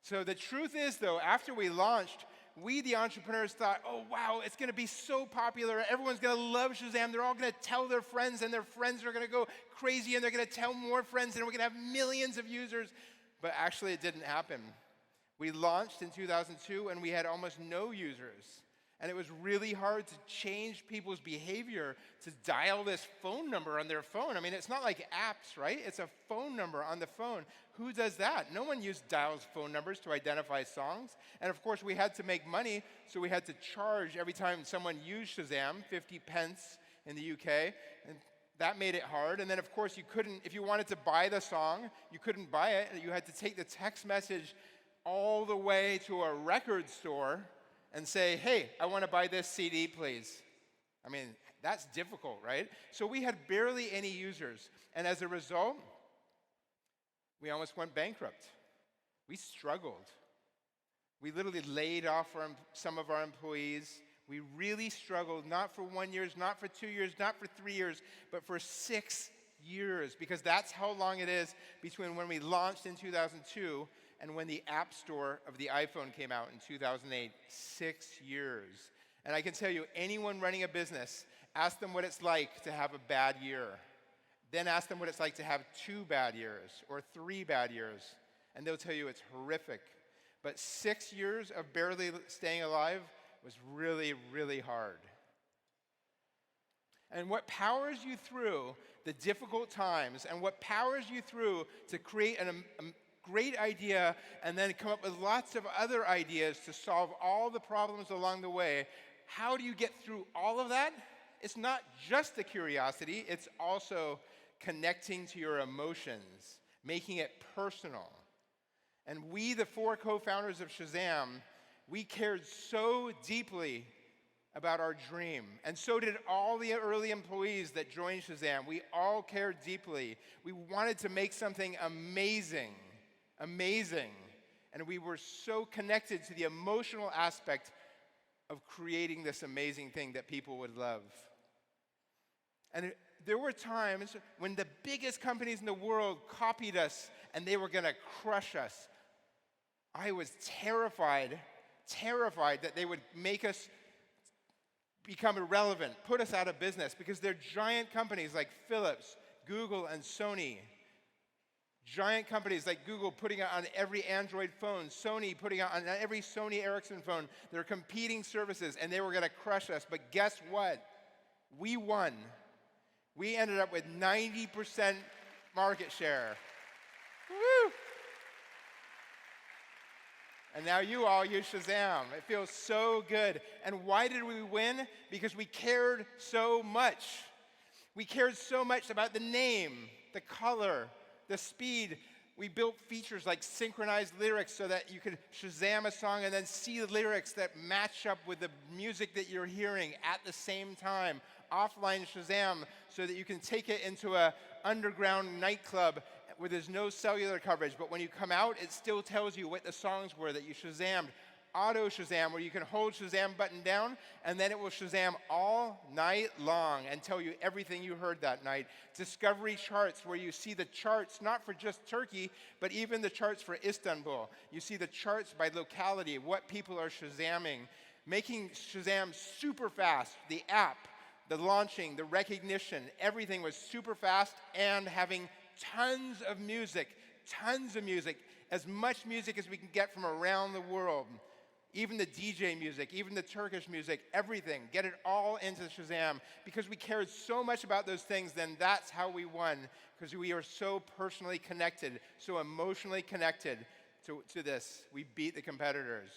So the truth is, though, after we launched, we, the entrepreneurs, thought, oh, wow, it's going to be so popular. Everyone's going to love Shazam. They're all going to tell their friends, and their friends are going to go crazy, and they're going to tell more friends, and we're going to have millions of users. But actually, it didn't happen. We launched in 2002, and we had almost no users. And it was really hard to change people's behavior to dial this phone number on their phone. I mean, it's not like apps, right? It's a phone number on the phone. Who does that? No one dials phone numbers to identify songs. And of course, we had to make money, so we had to charge every time someone used Shazam, 50 pence in the UK. And that made it hard. And then, of course, you couldn't, if you wanted to buy the song, you couldn't buy it. You had to take the text message all the way to a record store and say, hey, I want to buy this CD, please. I mean, that's difficult, right? So we had barely any users. And as a result, we almost went bankrupt. We struggled. We literally laid off some of our employees. We really struggled, not for 1 year, not for 2 years, not for 3 years, but for 6 years, because that's how long it is between when we launched in 2002 and when the App Store of the iPhone came out in 2008, 6 years. And I can tell you, anyone running a business, ask them what it's like to have a bad year. Then ask them what it's like to have 2 bad years or 3 bad years, and they'll tell you it's horrific. But 6 years of barely staying alive was really, really hard. And what powers you through the difficult times and what powers you through to create a great idea and then come up with lots of other ideas to solve all the problems along the way, how do you get through all of that? It's not just the curiosity, it's also connecting to your emotions, making it personal. And we, the 4 co-founders of Shazam, we cared so deeply about our dream. And so did all the early employees that joined Shazam. We all cared deeply. We wanted to make something amazing. And we were so connected to the emotional aspect of creating this amazing thing that people would love. And there were times when the biggest companies in the world copied us and they were going to crush us. I was terrified that they would make us become irrelevant, put us out of business, because they're giant companies like Philips, Google, and Sony. Giant companies like Google putting it on every Android phone, Sony putting it on every Sony Ericsson phone. They're competing services, and they were going to crush us. But guess what? We won. We ended up with 90% market share. Woo! And now you all use Shazam. It feels so good. And why did we win? Because we cared so much. We cared so much about the name, the color, the speed. We built features like synchronized lyrics so that you could Shazam a song and then see the lyrics that match up with the music that you're hearing at the same time. Offline Shazam so that you can take it into an underground nightclub where there's no cellular coverage, but when you come out, it still tells you what the songs were that you Shazammed. Auto Shazam, where you can hold Shazam button down, and then it will Shazam all night long and tell you everything you heard that night. Discovery charts, where you see the charts, not for just Turkey, but even the charts for Istanbul. You see the charts by locality, what people are Shazamming. Making Shazam super fast, the app, the launching, the recognition, everything was super fast, and having tons of music, as much music as we can get from around the world. Even the DJ music, even the Turkish music, everything. Get it all into Shazam. Because we cared so much about those things, then that's how we won. Because we are so personally connected, so emotionally connected to this. We beat the competitors.